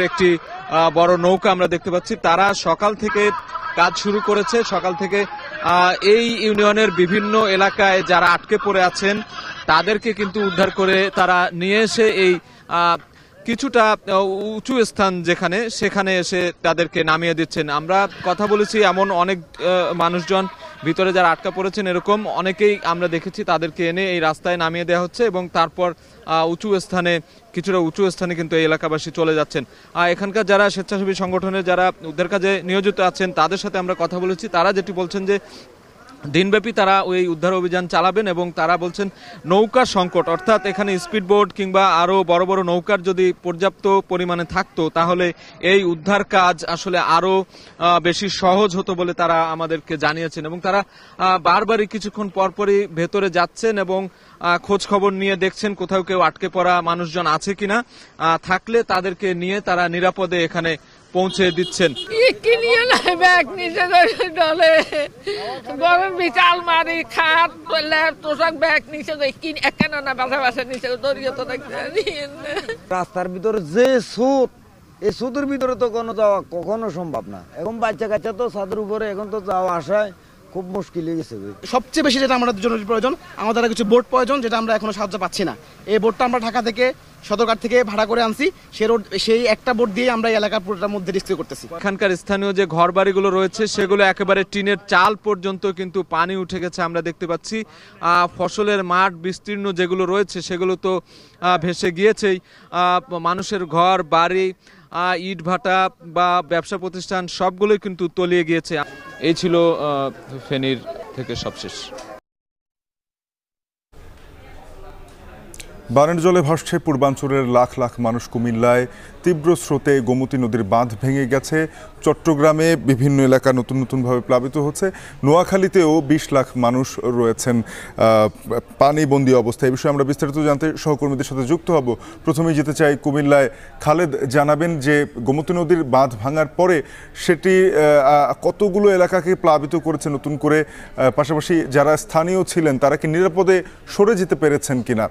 একটি বড় নৌকা আমরা দেখতে পাচ্ছি। তারা সকাল থেকে কাজ শুরু করেছে। সকাল থেকে এই ইউনিয়নের বিভিন্ন এলাকায় যারা আটকে পড়ে আছেন তাদেরকে কিন্তু উদ্ধার করে তারা নিয়ে এসে এই কিছুটা উঁচু স্থান সেখানে এসে তাদেরকে নামিয়ে দিচ্ছেন। আমরা কথা বলেছি এমন অনেক মানুষজন ভিতরে যারা আটকা পড়েছেন এরকম অনেকেই আমরা দেখেছি, তাদেরকে এনে এই রাস্তায় নামিয়ে দেওয়া হচ্ছে এবং তারপর কিছুটা উঁচু স্থানে কিন্তু এই এলাকাবাসী চলে যাচ্ছেন। এখানকার যারা স্বেচ্ছাসেবী সংগঠনের যারা উদ্ধার কাজে নিয়োজিত আছেন তাদের সাথে আমরা কথা বলেছি। তারা যেটি বলছেন যে দিনব্যাপী তারা ওই উদ্ধার অভিযান চালাবেন এবং তারা বলছেন নৌকার সংকট, অর্থাৎ এখানে স্পিডবোট কিংবা আরও বড় বড় নৌকার যদি পর্যাপ্ত পরিমাণে থাকতো তাহলে এই উদ্ধার কাজ আসলে আরও বেশি সহজ হতো বলে তারা আমাদেরকে জানিয়েছেন। এবং তারা বারবারই কিছুক্ষণ পরপরই ভেতরে যাচ্ছেন এবং খোঁজ খবর নিয়ে দেখছেন কোথাও কেউ আটকে পড়া মানুষজন আছে কিনা, থাকলে তাদেরকে নিয়ে তারা নিরাপদে এখানে পৌঁছে দিচ্ছেন। রাস্তার ভিতরে যে স্রোত, এই স্রোতের ভিতরে তো কোনো যাওয়া কখনো সম্ভব না। এখন বাচ্চা কাচ্চা তো ছাদের উপরে, এখন তো যাওয়া আসায় খুব মুশকিল হয়ে গেছে। সবচেয়ে বেশি যেটা আমাদের জরুরি প্রয়োজন, আমাদের কিছু বোট প্রয়োজন, যেটা আমরা এখনো সাহায্য পাচ্ছি না। এই বোটটা আমরা ঢাকা থেকে সদরঘাট থেকে ভাড়া করে আনছি, সেই একটা বোট দিয়ে আমরা এই এলাকার পুরোটার মধ্যে রেস্কিউ করতেছি। এখানকার স্থানীয় যে ঘর বাড়িগুলো রয়েছে সেগুলো একেবারে টিনের চাল পর্যন্ত কিন্তু পানি উঠে গেছে আমরা দেখতে পাচ্ছি। ফসলের মাঠ বিস্তীর্ণ যেগুলো রয়েছে সেগুলো তো ভেসে গিয়েছেই। মানুষের ঘর বাড়ি, ইট ভাটা বা ব্যবসা প্রতিষ্ঠান সবগুলোই কিন্তু তলিয়ে গিয়েছে। এই ছিল ফেনীর থেকে সবশেষ। বানের জলে ভাসছে পূর্বাঞ্চলের লাখ লাখ মানুষ। কুমিল্লায় তীব্র স্রোতে গোমতী নদীর বাঁধ ভেঙে গেছে। চট্টগ্রামে বিভিন্ন এলাকা নতুন নতুনভাবে প্লাবিত হচ্ছে। নোয়াখালীতেও 20 লাখ মানুষ রয়েছেন পানিবন্দী অবস্থায়। এই বিষয়ে আমরা বিস্তারিত জানতে সহকর্মীদের সাথে যুক্ত হব। প্রথমেই যেতে চাই কুমিল্লায়। খালেদ, জানাবেন যে গোমতী নদীর বাঁধ ভাঙার পরে সেটি কতগুলো এলাকাকে প্লাবিত করেছে নতুন করে, পাশাপাশি যারা স্থানীয় ছিলেন তারা কি নিরাপদে সরে যেতে পেরেছেন কিনা?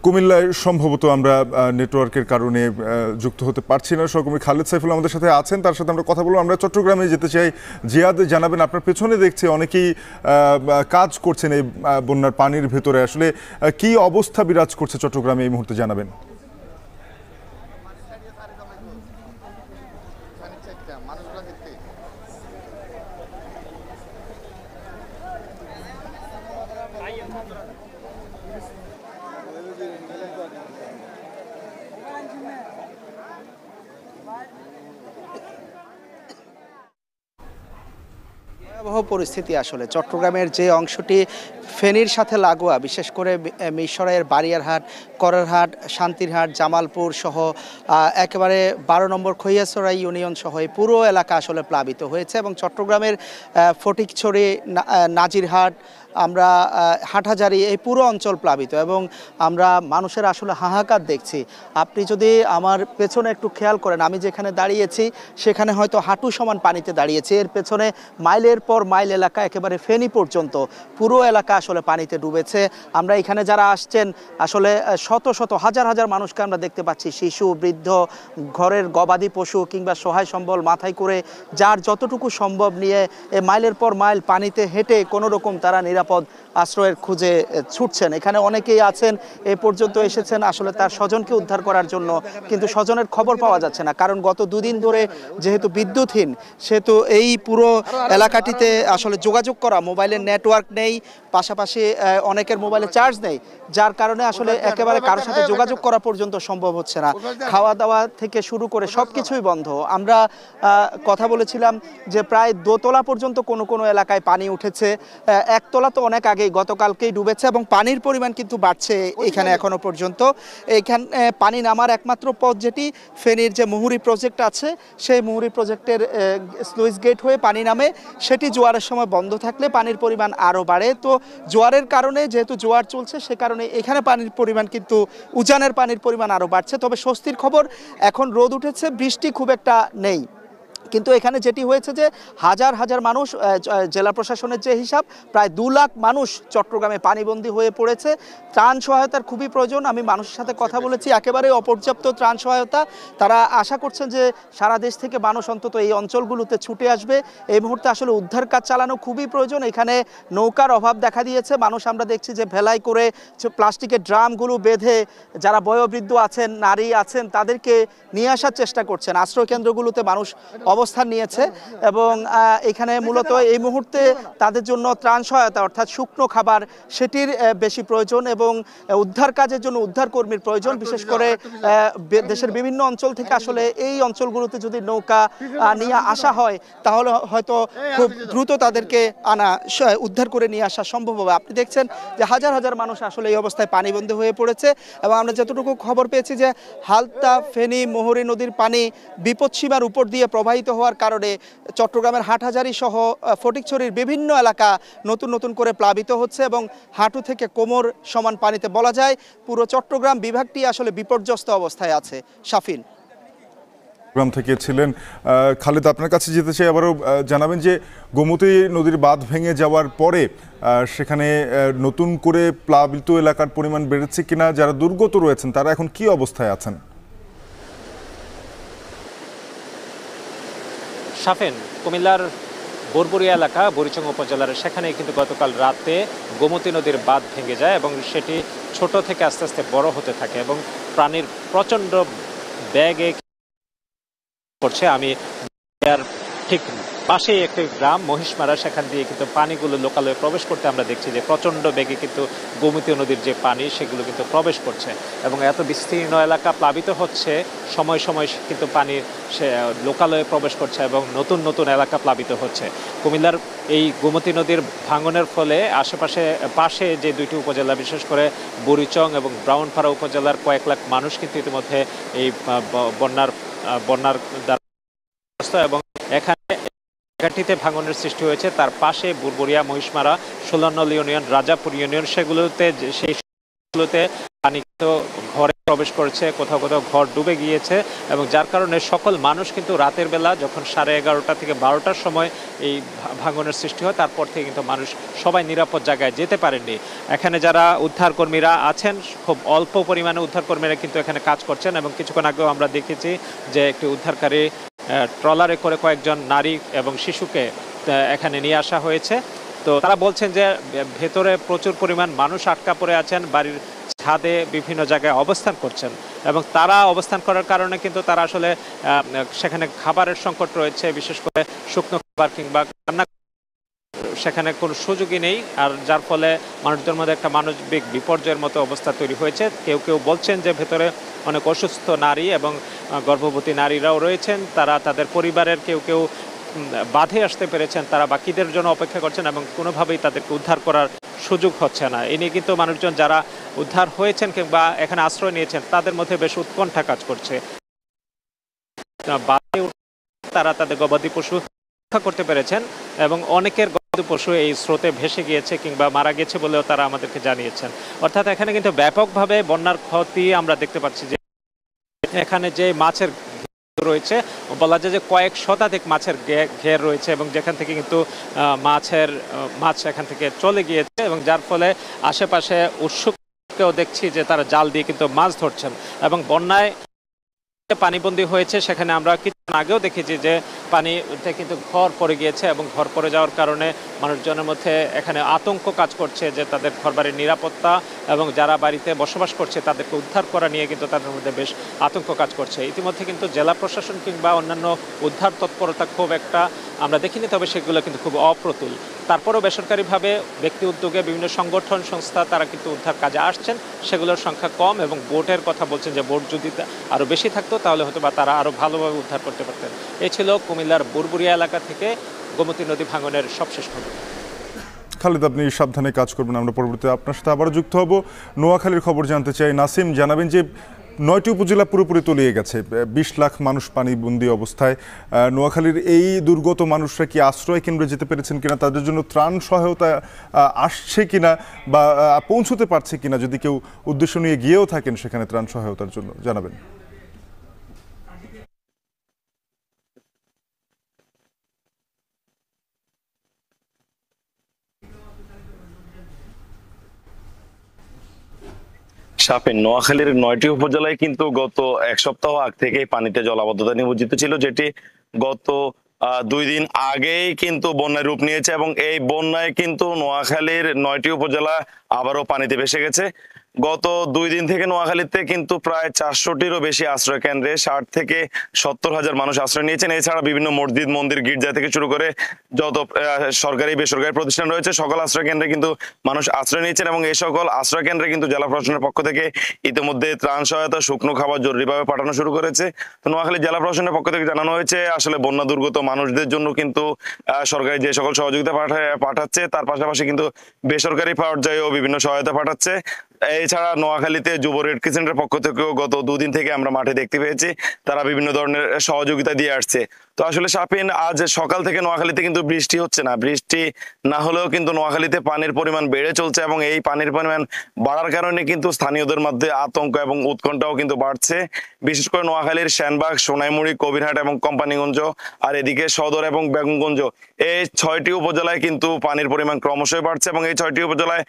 কুমিল্লায় সম্ভবত আমরা নেটওয়ার্কের কারণে যুক্ত হতে পারছি না। সহকর্মী খালেদ সাইফুল আমাদের সাথে আছেন, তার সাথে আমরা কথা বলবো। আমরা চট্টগ্রামে যেতে চাই। জিয়াদ, জানাবেন আপনার পেছনে দেখছি অনেকেই কাজ করছেন এই বন্যার পানির ভেতরে। আসলে কি অবস্থা বিরাজ করছে চট্টগ্রামে এই মুহূর্তে, জানাবেন। ভয়াবহ পরিস্থিতি আসলে চট্টগ্রামের যে অংশটি ফেনীর সাথে লাগোয়া, বিশেষ করে মিরসরাইয়ের বারিয়ারহাট, করারহাট, শান্তিরহাট, জামালপুর সহ একেবারে 12 নম্বর খৈয়াছড়াই ইউনিয়ন সহ এই পুরো এলাকা আসলে প্লাবিত হয়েছে। এবং চট্টগ্রামের ফটিকছড়ি, নাজিরহাট, আমরা হাটহাজারি, এই পুরো অঞ্চল প্লাবিত এবং আমরা মানুষের আসলে হাহাকার দেখছি। আপনি যদি আমার পেছনে একটু খেয়াল করেন, আমি যেখানে দাঁড়িয়েছি সেখানে হয়তো হাঁটু সমান পানিতে দাঁড়িয়েছি। এর পেছনে মাইলের পর মাইল এলাকা, একেবারে ফেনী পর্যন্ত পুরো এলাকা আসলে পানিতে ডুবেছে। আমরা এখানে যারা আসছেন আসলে শত শত হাজার হাজার মানুষকে আমরা দেখতে পাচ্ছি, শিশু, বৃদ্ধ, ঘরের গবাদি পশু কিংবা সহায় সম্বল মাথায় করে যার যতটুকু সম্ভব নিয়ে মাইলের পর মাইল পানিতে হেঁটে কোনো রকম তারা নিরাপদ আশ্রয়ের খুঁজে ছুটছেন। এখানে অনেকেই আছেন এ পর্যন্ত এসেছেন আসলে তার স্বজনকে উদ্ধার করার জন্য, কিন্তু স্বজনের খবর পাওয়া যাচ্ছে না। কারণ গত 2 দিন ধরে যেহেতু বিদ্যুৎহীন, সেহেতু এই পুরো এলাকাটিতে আসলে যোগাযোগ করা, মোবাইলের নেটওয়ার্ক নেই, পাশাপাশি অনেকের মোবাইলে চার্জ নেই, যার কারণে আসলে একেবারে কারোর সাথে যোগাযোগ করা পর্যন্ত সম্ভব হচ্ছে না। খাওয়া দাওয়া থেকে শুরু করে সব কিছুই বন্ধ। আমরা কথা বলেছিলাম যে প্রায় দোতলা পর্যন্ত কোনো কোনো এলাকায় পানি উঠেছে, একতলা তো অনেক আগেই গতকালকেই ডুবেছে এবং পানির পরিমাণ কিন্তু বাড়ছে এখানে এখনো পর্যন্ত। এখানে পানি নামার একমাত্র পথ যেটি ফেনীর যে মুহুরী প্রজেক্ট আছে, সেই মুহুরী প্রজেক্টের স্লুইস গেট হয়ে পানি নামে, সেটি জোয়ারের সময় বন্ধ থাকলে পানির পরিমাণ আরও বাড়ে। তো জোয়ারের কারণে, যেহেতু জোয়ার চলছে, সে কারণে কারণে এখানে পানির পরিমাণ কিন্তু উজানের পানির পরিমাণ আরও বাড়ছে। তবে স্বস্তির খবর, এখন রোদ উঠেছে, বৃষ্টি খুব একটা নেই। কিন্তু এখানে যেটি হয়েছে যে হাজার হাজার মানুষ, জেলা প্রশাসনের যে হিসাব, প্রায় 2 লাখ মানুষ চট্টগ্রামে পানিবন্দী হয়ে পড়েছে। ত্রাণ সহায়তার খুবই প্রয়োজন। আমি মানুষের সাথে কথা বলেছি, একেবারে অপর্যাপ্ত ত্রাণ সহায়তা। তারা আশা করছেন যে সারা দেশ থেকে মানুষ অন্তত এই অঞ্চলগুলোতে ছুটে আসবে। এই মুহূর্তে আসলে উদ্ধার কাজ চালানো খুবই প্রয়োজন। এখানে নৌকার অভাব দেখা দিয়েছে। মানুষ আমরা দেখছি যে ভেলাই করে প্লাস্টিকের ড্রামগুলো বেঁধে যারা বয়োবৃদ্ধ আছেন, নারী আছেন, তাদেরকে নিয়ে আসার চেষ্টা করছেন। আশ্রয় কেন্দ্রগুলোতে মানুষ অবস্থান নিয়েছে এবং এখানে মূলত এই মুহূর্তে তাদের জন্য ত্রাণ সহায়তা অর্থাৎ শুকনো খাবার সেটির বেশি প্রয়োজন এবং উদ্ধার কাজের জন্য উদ্ধার কর্মীর প্রয়োজন। বিশেষ করে দেশের বিভিন্ন অঞ্চল থেকে আসলে এই অঞ্চলগুলোতে যদি নৌকা নিয়ে আসা হয় তাহলে হয়তো খুব দ্রুত তাদেরকে উদ্ধার করে নিয়ে আসা সম্ভব হবে। আপনি দেখছেন যে হাজার হাজার মানুষ আসলে এই অবস্থায় পানিবন্দী হয়ে পড়েছে এবং আমরা যতটুকু খবর পেয়েছি যে হালদা, ফেনী, মোহরী নদীর পানি বিপদসীমার উপর দিয়ে প্রবাহিত হওয়ার কারণে চট্টগ্রামের হাটহাজারী সহ ফটিকছড়ির বিভিন্ন এলাকা নতুন নতুন করে প্লাবিত হচ্ছে এবং হাঁটু থেকে কোমর সমান পানিতে বলা যায় পুরো চট্টগ্রাম বিভাগটি আসলে বিপর্যস্ত অবস্থায় আছে। শাফিন গ্রাম থেকে ছিলেন খালেদ, আপনার কাছে যেতে চাই, আবারও জানাবেন যে গোমতী নদীর বাঁধ ভেঙে যাওয়ার পরে সেখানে নতুন করে প্লাবিত এলাকার পরিমাণ বেড়েছে কিনা, যারা দুর্গত রয়েছেন তারা এখন কি অবস্থায় আছেন? শাফিন, কুমিল্লার বরবরিয়া এলাকা বুড়িচং উপজেলার সেখানে কিন্তু গতকাল রাতে গোমতী নদীর বাঁধ ভেঙে যায় এবং সেটি ছোট থেকে আস্তে আস্তে বড় হতে থাকে এবং পানির প্রচণ্ড ব্যাগে করছে। আমি ঠিক পাশেই একটি গ্রাম মহিষমারা, সেখান দিয়ে কিন্তু পানিগুলো লোকালয়ে প্রবেশ করতে আমরা দেখছি যে প্রচণ্ড বেগে কিন্তু গোমতী নদীর যে পানি সেগুলো কিন্তু প্রবেশ করছে এবং এত বিস্তীর্ণ এলাকা প্লাবিত হচ্ছে, সময় সময় কিন্তু পানি সে লোকালয়ে প্রবেশ করছে এবং নতুন নতুন এলাকা প্লাবিত হচ্ছে। কুমিল্লার এই গোমতী নদীর ভাঙনের ফলে পাশে যে দুইটি উপজেলা, বিশেষ করে বুড়িচং এবং ব্রাউনপাড়া উপজেলার কয়েক লাখ মানুষ কিন্তু ইতিমধ্যে এই বন্যার এবং এখানে ঘাটিতে ভাঙনের সৃষ্টি হয়েছে। তার পাশে বুরবরিয়া, মহিষমারা, 16 নং ইউনিয়ন, রাজাপুর ইউনিয়ন, সেইগুলোতে পানি কিন্তু ঘরে প্রবেশ করেছে, কোথাও কোথাও ঘর ডুবে গিয়েছে এবং যার কারণে সকল মানুষ কিন্তু রাতের বেলা যখন 11:30 থেকে 12টার সময় এই ভাঙনের সৃষ্টি হয় তারপর থেকে কিন্তু মানুষ সবাই নিরাপদ জায়গায় যেতে পারেননি। এখানে যারা উদ্ধার কর্মীরা আছেন, খুব অল্প পরিমাণে উদ্ধার কর্মীরা কিন্তু এখানে কাজ করছেন এবং কিছুক্ষণ আগেও আমরা দেখেছি যে একটি উদ্ধারকারী ট্রলারে করে কয়েকজন নারী এবং শিশুকে এখানে নিয়ে আসা হয়েছে। তো তারা বলছেন যে ভেতরে প্রচুর পরিমাণ মানুষ আটকা পড়ে আছেন, বাড়ির ছাদে বিভিন্ন জায়গায় অবস্থান করছেন এবং তারা অবস্থান করার কারণে কিন্তু তারা আসলে সেখানে খাবারের সংকট রয়েছে, বিশেষ করে শুকনো খাবার কিংবা রান্না সেখানে কোনো সুযোগই নেই, আর যার ফলে মানুষদের মধ্যে একটা মানবিক বিপর্যয়ের মতো অবস্থা তৈরি হয়েছে। কেউ কেউ বলছেন যে ভেতরে অনেক অসুস্থ নারী এবং গর্ভবতী নারীরাও রয়েছেন, তারা তাদের পরিবারের কেউ বাঁধে আসতে পেরেছেন, তারা বাকিদের জন্য অপেক্ষা করছেন এবং কোনোভাবেই তাদেরকে উদ্ধার করার সুযোগ হচ্ছে না। এ নিয়ে কিন্তু মানুষজন যারা উদ্ধার হয়েছেন কিংবা এখানে আশ্রয় নিয়েছেন তাদের মধ্যে বেশ উৎকণ্ঠা কাজ করছে। তারা তাদের গবাদি পশু রক্ষা করতে পেরেছেন এবং অনেকের গবাদি পশু এই স্রোতে ভেসে গিয়েছে কিংবা মারা গেছে বলেও তারা আমাদেরকে জানিয়েছেন। অর্থাৎ এখানে কিন্তু ব্যাপকভাবে বন্যার ক্ষতি আমরা দেখতে পাচ্ছি। যে এখানে যে মাছের রয়েছে, বলা যায় যে কয়েক শতাধিক মাছের ঘের রয়েছে এবং যেখান থেকে কিন্তু মাছ এখান থেকে চলে গিয়েছে এবং যার ফলে আশেপাশে উৎসুককেও দেখছি যে তারা জাল দিয়ে কিন্তু মাছ ধরছেন এবং বন্যায় পানিবন্দী হয়েছে। সেখানে আমরা কিছুক্ষণ আগেও দেখেছি যে পানিতে কিন্তু ঘর পড়ে গিয়েছে এবং ঘর পড়ে যাওয়ার কারণে মানুষজনের মধ্যে এখানে আতঙ্ক কাজ করছে যে তাদের ঘরবাড়ির নিরাপত্তা এবং যারা বাড়িতে বসবাস করছে তাদেরকে উদ্ধার করা নিয়ে কিন্তু তাদের মধ্যে বেশ আতঙ্ক কাজ করছে। ইতিমধ্যে কিন্তু জেলা প্রশাসন কিংবা অন্যান্য উদ্ধার তৎপরতা খুব একটা আমরা দেখিনি, তবে সেগুলো কিন্তু খুব অপ্রতুল। তারপরেও বেসরকারিভাবে ব্যক্তি উদ্যোগে বিভিন্ন সংগঠন সংস্থা তারা কিন্তু উদ্ধার কাজে আসছেন, সেগুলোর সংখ্যা কম এবং বোটের কথা বলছেন যে বোট যদি আরও বেশি থাকতো তাহলে হয়তো বা তারা আরও ভালোভাবে উদ্ধার করতে পারতেন। এই ছিল কুমিল্লার বুরবুরিয়া এলাকা থেকে গোমতী নদী ভাঙনের সবশেষ খবর। খালেদ, আপনি সাবধানে কাজ করবেন, আমরা পরবর্তীতে আপনার সাথে আবারও যুক্ত হব। নোয়াখালীর খবর জানতে চাই। নাসিম, জানাবেন যে 9টি উপজেলা পুরোপুরি তলিয়ে গেছে, 20 লাখ মানুষ পানিবন্দী অবস্থায়। নোয়াখালীর এই দুর্গত মানুষরা কি আশ্রয় কেন্দ্রে যেতে পেরেছেন কিনা, তাদের জন্য ত্রাণ সহায়তা আসছে কিনা বা পৌঁছতে পারছে কিনা, যদি কেউ উদ্দেশ্য নিয়ে গিয়েও থাকেন সেখানে ত্রাণ সহায়তার জন্য জানাবেন। শাফিন, নোয়াখালীর 9টি উপজেলায় কিন্তু গত এক সপ্তাহ আগ থেকে পানিতে জলাবদ্ধতা নিমজ্জিত ছিল, যেটি গত 2 দিন আগেই কিন্তু বন্যায় রূপ নিয়েছে এবং এই বন্যায় কিন্তু নোয়াখালীর 9টি উপজেলা আবারও পানিতে ভেসে গেছে। গত 2 দিন থেকে নোয়াখালীতে কিন্তু প্রায় 400টিরও বেশি আশ্রয় কেন্দ্রে 60 থেকে 70 হাজার মানুষ আশ্রয় নিয়েছেন। এছাড়া বিভিন্ন মসজিদ, মন্দির, গির্জা থেকে শুরু করে যত সরকারি বেসরকারি প্রতিষ্ঠান রয়েছে সকল আশ্রয় কেন্দ্রে কিন্তু মানুষ আশ্রয় নিয়েছেন এবং এই সকল আশ্রয় কেন্দ্রে কিন্তু জেলা প্রশাসনের পক্ষ থেকে ইতিমধ্যে ত্রাণ সহায়তা, শুকনো খাবার জরুরিভাবে পাঠানো শুরু করেছে। তো নোয়াখালী জেলা প্রশাসনের পক্ষ থেকে জানানো হয়েছে আসলে বন্যা দুর্গত মানুষদের জন্য কিন্তু সরকারি যে সকল সহযোগিতা পাঠাচ্ছে, তার পাশাপাশি কিন্তু বেসরকারি পর্যায়েও বিভিন্ন সহায়তা পাঠাচ্ছে। এছাড়া নোয়াখালীতে যুব রেড ক্রিসেন্টের পক্ষ থেকেও গত 2 দিন থেকে আমরা মাঠে দেখতে পেয়েছি, তারা বিভিন্ন ধরনের সহযোগিতা দিয়ে আসছে। তো আসলে শাফিন, আজ সকাল থেকে নোয়াখালীতে কিন্তু বৃষ্টি হচ্ছে না। বৃষ্টি না হলেও কিন্তু নোয়াখালীতে পানির পরিমাণ বেড়ে চলছে এবং এই পানির পরিমাণ বাড়ার কারণে কিন্তু স্থানীয়দের মধ্যে আতঙ্ক এবং উৎকণ্ঠাও কিন্তু বাড়ছে। বিশেষ করে নোয়াখালীর সেনবাগ, সোনাইমুড়ি, কবিরহাট এবং কোম্পানিগঞ্জ, আর এদিকে সদর এবং বেগমগঞ্জ, এই 6টি উপজেলায় কিন্তু পানির পরিমাণ ক্রমশই বাড়ছে এবং এই 6টি উপজেলায়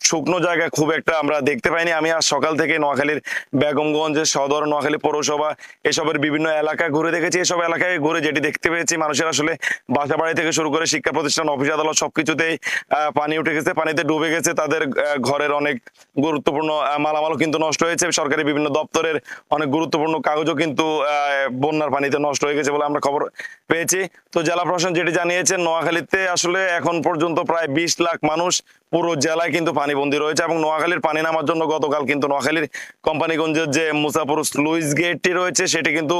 শুকনো জায়গা খুব একটা আমরা দেখতে পাইনি। আমি আজ সকাল থেকে নোয়াখালীর বেগমগঞ্জ, সদর, নোয়াখালী পৌরসভা এসবের বিভিন্ন এলাকা ঘুরে দেখেছি। এসব এলাকায় ঘুরে যেটি দেখতে পেয়েছি, মানুষের আসলে বাসা বাড়ি থেকে শুরু করে শিক্ষা প্রতিষ্ঠান, অফিস আদালত সবকিছুতেই পানি উঠে গেছে, পানিতে ডুবে গেছে। তাদের ঘরের অনেক গুরুত্বপূর্ণ মালামালও কিন্তু নষ্ট হয়েছে। সরকারি বিভিন্ন দপ্তরের অনেক গুরুত্বপূর্ণ কাগজও কিন্তু বন্যার পানিতে নষ্ট হয়ে গেছে বলে আমরা খবর পেয়েছি। তো জেলা প্রশাসন যেটি জানিয়েছেন, নোয়াখালীতে আসলে এখন পর্যন্ত প্রায় 20 লাখ মানুষ পুরো জেলায় কিন্তু পানিবন্দী রয়েছে এবং নোয়াখালীর পানি নামার জন্য গতকাল কিন্তু নোয়াখালীর কোম্পানিগঞ্জের যে মুসাপুর স্লুইস গেটটি রয়েছে সেটি কিন্তু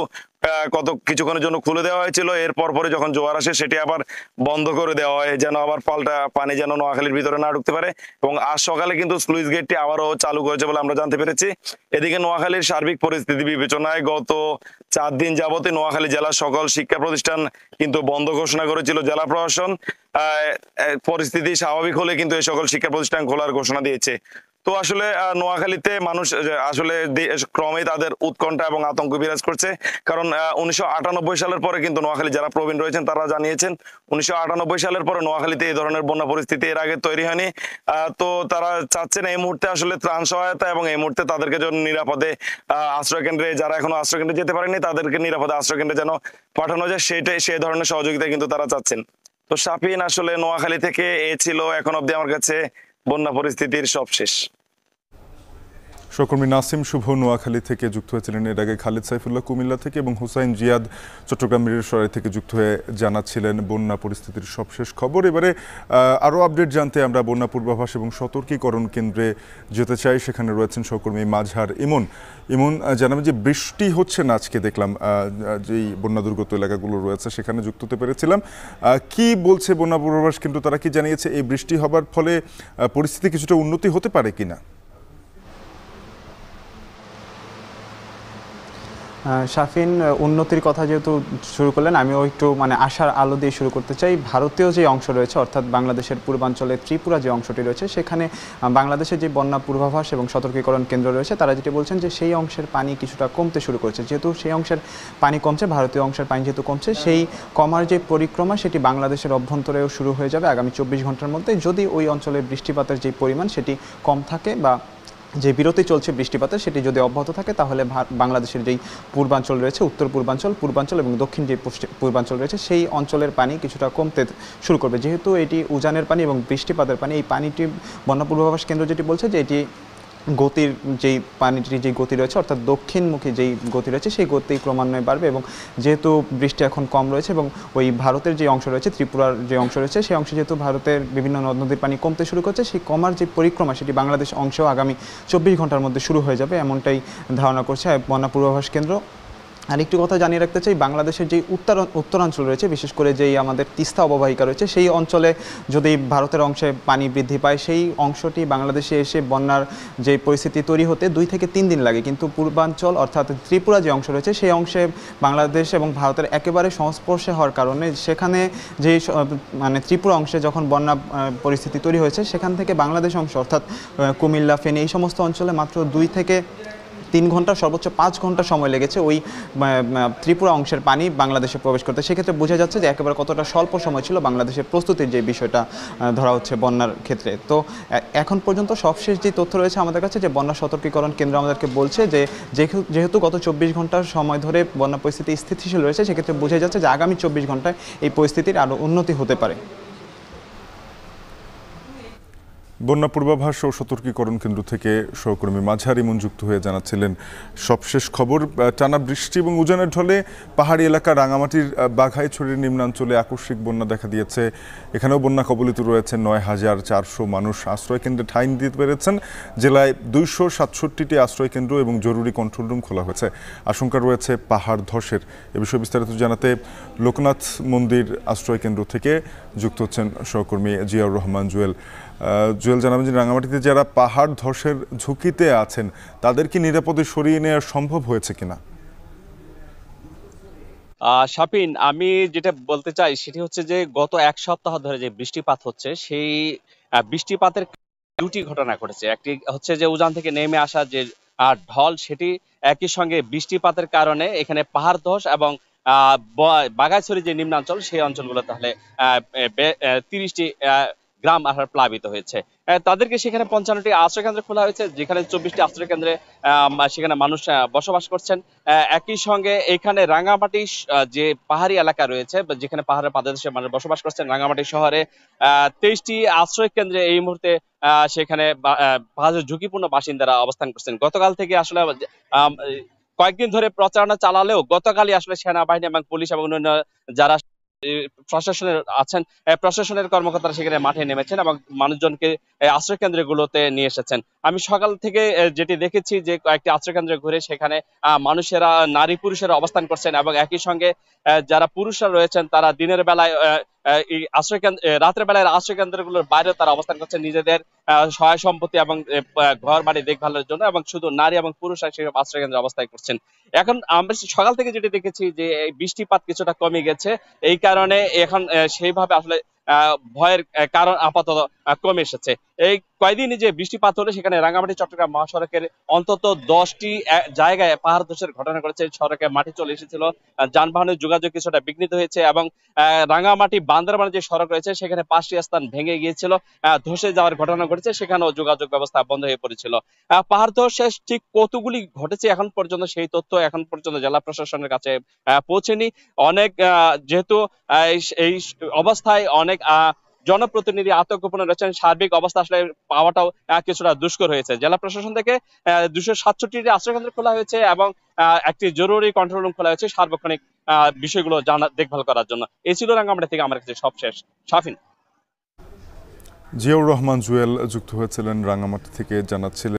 কিছুক্ষণের জন্য খুলে দেওয়া হয়েছিল। এরপর পরে যখন জোয়ার আসে সেটি আবার বন্ধ করে দেওয়া হয়, যেন আবার পাল্টা পানি যেন নোয়াখালীর ভিতরে না ঢুকতে পারে। এবং আজ সকালে কিন্তু স্লুইস গেটটি আবারও চালু করেছে বলে আমরা জানতে পেরেছি। এদিকে নোয়াখালীর সার্বিক পরিস্থিতি বিবেচনায় গত 4 দিন যাবতে নোয়াখালী জেলার সকল শিক্ষা প্রতিষ্ঠান কিন্তু বন্ধ ঘোষণা করেছিল জেলা প্রশাসন। পরিস্থিতি স্বাভাবিক হলে কিন্তু এই সকল শিক্ষা প্রতিষ্ঠান খোলার ঘোষণা দিয়েছে। তো আসলে নোয়াখালীতে মানুষ আসলে ক্রমেই তাদের উৎকণ্ঠা এবং আতঙ্ক বিরাজ করছে, কারণ 1998 সালের পরে কিন্তু নোয়াখালী যারা প্রবীণ রয়েছেন তারা জানিয়েছেন 1998 সালের পরে নোয়াখালীতে এই ধরনের বন্যা পরিস্থিতি এর আগে তৈরি হয়নি। তো তারা চাচ্ছেন এই মুহূর্তে আসলে ত্রাণ সহায়তা এবং এই মুহূর্তে তাদেরকে যেন নিরাপদে আশ্রয় কেন্দ্রে, যারা এখনো আশ্রয় কেন্দ্রে যেতে পারেনি তাদেরকে নিরাপদে আশ্রয় কেন্দ্রে যেন পাঠানো যায়, সেই ধরনের সহযোগিতা কিন্তু তারা চাচ্ছেন। তো শাফিন, আসলে নোয়াখালী থেকে এ ছিল এখন অব্দি আমার কাছে বন্যা পরিস্থিতির সবশেষ। সহকর্মী নাসিম শুভ নোয়াখালী থেকে যুক্ত হয়েছিলেন, এর আগে খালিদ সাইফুল্লাহ কুমিল্লা থেকে এবং হুসাইন জিয়াদ চট্টগ্রাম মিরসরাই থেকে যুক্ত হয়ে জানাচ্ছিলেন বন্যা পরিস্থিতির সবশেষ খবর। এবারে আরও আপডেট জানতে আমরা বন্যা পূর্বাভাস এবং সতর্কীকরণ কেন্দ্রে যেতে চাই। সেখানে রয়েছেন সহকর্মী মাঝহার ইমন। ইমন, জানাবেন যে বৃষ্টি হচ্ছে না আজকে, দেখলাম যেই বন্যা দুর্গত এলাকাগুলো রয়েছে সেখানে যুক্ত হতে পেরেছিলাম। কি বলছে বন্যা পূর্বাভাস কেন্দ্র, তারা কি জানিয়েছে এই বৃষ্টি হবার ফলে পরিস্থিতি কিছুটা উন্নতি হতে পারে কিনা? শাফিন, উন্নতির কথা যেহেতু শুরু করলেন, আমিও একটু আশার আলো দিয়ে শুরু করতে চাই। ভারতীয় যে অংশ রয়েছে, অর্থাৎ বাংলাদেশের পূর্বাঞ্চলে ত্রিপুরা যে অংশটি রয়েছে, সেখানে বাংলাদেশের যে বন্যা পূর্বাভাস এবং সতর্কীকরণ কেন্দ্র রয়েছে তারা যেটি বলছেন যে সেই অংশের পানি কিছুটা কমতে শুরু করেছে। যেহেতু সেই অংশের পানি কমছে, ভারতীয় অংশের পানি যেহেতু কমছে, সেই কমার যে পরিক্রমা সেটি বাংলাদেশের অভ্যন্তরেও শুরু হয়ে যাবে আগামী 24 ঘন্টার মধ্যে, যদি ওই অঞ্চলে বৃষ্টিপাতের যে পরিমাণ সেটি কম থাকে বা যে বিরতি চলছে বৃষ্টিপাতের সেটি যদি অব্যাহত থাকে, তাহলে বাংলাদেশের যেই পূর্বাঞ্চল রয়েছে, উত্তর পূর্বাঞ্চল এবং দক্ষিণ যে পূর্বাঞ্চল রয়েছে, সেই অঞ্চলের পানি কিছুটা কমতে শুরু করবে। যেহেতু এটি উজানের পানি এবং বৃষ্টিপাতের পানি, এই পানিটি বন্যা পূর্বাভাস কেন্দ্র যেটি বলছে যে এটি গতির যেই পানিটির যে গতি রয়েছে, অর্থাৎ দক্ষিণমুখী যেই গতি রয়েছে সেই গতি ক্রমান্বয়ে বাড়বে এবং যেহেতু বৃষ্টি এখন কম রয়েছে এবং ওই ভারতের যে অংশ রয়েছে, ত্রিপুরার যে অংশ রয়েছে, সেই অংশে যেহেতু ভারতের বিভিন্ন নদ নদীর পানি কমতে শুরু করছে, সেই কমার যে পরিক্রমা সেটি বাংলাদেশ অংশেও আগামী 24 ঘন্টার মধ্যে শুরু হয়ে যাবে, এমনটাই ধারণা করছে বন্যা পূর্বাভাস কেন্দ্র। আর একটু কথা জানিয়ে রাখতে চাই, বাংলাদেশের যে উত্তরাঞ্চল রয়েছে, বিশেষ করে যেই আমাদের তিস্তা অববাহিকা রয়েছে, সেই অঞ্চলে যদি ভারতের অংশে পানি বৃদ্ধি পায়, সেই অংশটি বাংলাদেশে এসে বন্যার যে পরিস্থিতি তৈরি হতে 2 থেকে 3 দিন লাগে। কিন্তু পূর্বাঞ্চল অর্থাৎ ত্রিপুরা যে অংশ রয়েছে, সেই অংশে বাংলাদেশ এবং ভারতের একেবারে সংস্পর্শে হওয়ার কারণে সেখানে যে মানে ত্রিপুরা অংশে যখন বন্যা পরিস্থিতি তৈরি হয়েছে, সেখান থেকে বাংলাদেশ অংশ অর্থাৎ কুমিল্লা, ফেনী এই সমস্ত অঞ্চলে মাত্র 2 থেকে 3 ঘন্টা, সর্বোচ্চ 5 ঘন্টা সময় লেগেছে ওই ত্রিপুরা অংশের পানি বাংলাদেশে প্রবেশ করতে। সেক্ষেত্রে বোঝা যাচ্ছে যে একেবারে কতটা স্বল্প সময় ছিল বাংলাদেশের প্রস্তুতির যে বিষয়টা ধরা হচ্ছে বন্যার ক্ষেত্রে। তো এখন পর্যন্ত সবশেষ যে তথ্য রয়েছে আমাদের কাছে, যে বন্যা সতর্কীকরণ কেন্দ্র আমাদেরকে বলছে যে যেহেতু গত 24 ঘন্টার সময় ধরে বন্যা পরিস্থিতি স্থিতিশীল রয়েছে, সেক্ষেত্রে বোঝা যাচ্ছে যে আগামী 24 ঘন্টায় এই পরিস্থিতির আরও উন্নতি হতে পারে। বন্যা পূর্বাভাস ও সতর্কীকরণ কেন্দ্র থেকে সহকর্মী মাঝার ইমন যুক্ত হয়ে জানাচ্ছিলেন সবশেষ খবর। টানা বৃষ্টি এবং উজানের ঢলে পাহাড়ি এলাকা রাঙামাটির বাঘাইছড়ির নিম্নাঞ্চলে আকস্মিক বন্যা দেখা দিয়েছে। এখানেও বন্যা কবলিত রয়েছেন ৯,৪০০ মানুষ। আশ্রয়কেন্দ্রে ঠাঁই দিতে পেরেছেন। জেলায় 267টি আশ্রয়কেন্দ্র এবং জরুরি কন্ট্রোল রুম খোলা হয়েছে। আশঙ্কা রয়েছে পাহাড় ধসের। এ বিষয়ে বিস্তারিত জানাতে লোকনাথ মন্দির আশ্রয়কেন্দ্র থেকে যুক্ত হচ্ছেন সহকর্মী জিয়াউর রহমান জুয়েল। জুয়েল, জানাবেন যে রাঙামাটিতে যারা পাহাড় ধসের ঝুঁকিতে আছেন তাদের কি নিরাপদে সরিয়ে নেওয়া সম্ভব হয়েছে কিনা? শাপিন, আমি যেটা বলতে চাই সেটি হচ্ছে যে গত 1 সপ্তাহ ধরে যে বৃষ্টিপাত হচ্ছে, সেই বৃষ্টিপাতের 2টি ঘটনা ঘটেছে। একটি হচ্ছে যে উজান থেকে নেমে আসা যে ঢল, সেটি একই সঙ্গে বৃষ্টিপাতের কারণে এখানে পাহাড় ধস এবং বাঘাইছড়ি যে নিম্নাঞ্চল, সেই অঞ্চলগুলো তাহলে 30টি গ্রাম প্লাবিত হয়েছে। তাদেরকে সেখানে 55টি আশ্রয়কেন্দ্র খোলা হয়েছে, যেখানে 24টি আশ্রয়কেন্দ্রে সেখানে মানুষ বসবাস করছেন। একই সঙ্গে এখানে রাঙামাটি যে পাহাড়ি এলাকা রয়েছে, যেখানে পাহাড়ের পাদদেশে মানুষ বসবাস করছেন, রাঙামাটি শহরে 23টি আশ্রয় কেন্দ্রে এই মুহূর্তে সেখানে ঝুঁকিপূর্ণ বাসিন্দারা অবস্থান করছেন। গতকাল থেকে আসলে কয়েকদিন ধরে প্রচারণা চালালেও গতকালই আসলে সেনাবাহিনী এবং পুলিশ এবং অন্যান্য যারা প্রশাসনের আছেন, প্রশাসনের কর্মকর্তারা সেখানে মাঠে নেমেছেন এবং মানুষজনকে আশ্রয় কেন্দ্রগুলোতে নিয়ে এসেছেন। আমি সকাল থেকে যেটি দেখেছি যে কয়েকটি আশ্রয় কেন্দ্রে ঘুরে সেখানে মানুষেরা, নারী পুরুষেরা অবস্থান করছেন এবং একই সঙ্গে যারা পুরুষরা রয়েছেন তারা দিনের বেলায় এই আশ্রয় কেন্দ্র, রাতের বেলায় আশ্রয় কেন্দ্রগুলোর বাইরে তারা অবস্থান করছেন নিজেদের সহায় সম্পত্তি এবং ঘর বাড়ি দেখভালের জন্য, এবং শুধু নারী এবং পুরুষরা সেই আশ্রয় কেন্দ্রে অবস্থান করছেন। এখন আমরা সকাল থেকে যেটি দেখেছি যে এই বৃষ্টিপাত কিছুটা কমে গেছে, এই কারণে এখন সেইভাবে আসলে ভয়ের কারণ আপাতত কমে এসেছে। এই কয়েকদিনই যে বৃষ্টিপাত হলে সেখানে রাঙামাটি চট্টগ্রাম মহাসড়কের অন্তত 10টি জায়গায় পাহাড় ধসের ঘটনা ঘটেছে। সড়কে মাটি চলে এসেছিল, যানবাহনের যোগাযোগ কিছুটা বিঘ্নিত হয়েছে এবং রাঙামাটি বান্দরবান যে সড়ক রয়েছে সেখানে 5টি স্থান ভেঙে গিয়েছিল, ধসে যাওয়ার ঘটনা ঘটেছে, সেখানেও যোগাযোগ ব্যবস্থা বন্ধ হয়ে পড়েছিল। পাহাড় ধস ঠিক কতগুলি ঘটেছে এখন পর্যন্ত সেই তথ্য এখন পর্যন্ত জেলা প্রশাসনের কাছে পৌঁছেনি। অনেক যেহেতু এই অবস্থায় অনেক জনপ্রতিনিধি আতঙ্কপূর্ণ রয়েছেন, সার্বিক অবস্থা আসলে পাওয়াটাও কিছুটা দুষ্কর হয়েছে। জেলা প্রশাসন থেকে 267টি আশ্রয়কেন্দ্র খোলা হয়েছে এবং একটি জরুরি কন্ট্রোল রুম খোলা হয়েছে সার্বক্ষণিক বিষয়গুলো দেখভাল করার জন্য। এই ছিল রাঙামাটি থেকে আমার কাছে সবশেষ। শাফিন। জিয়াউর রহমান জুয়েল যুক্ত হয়েছিলেন রাঙামাটি থেকে, জানাচ্ছিলেন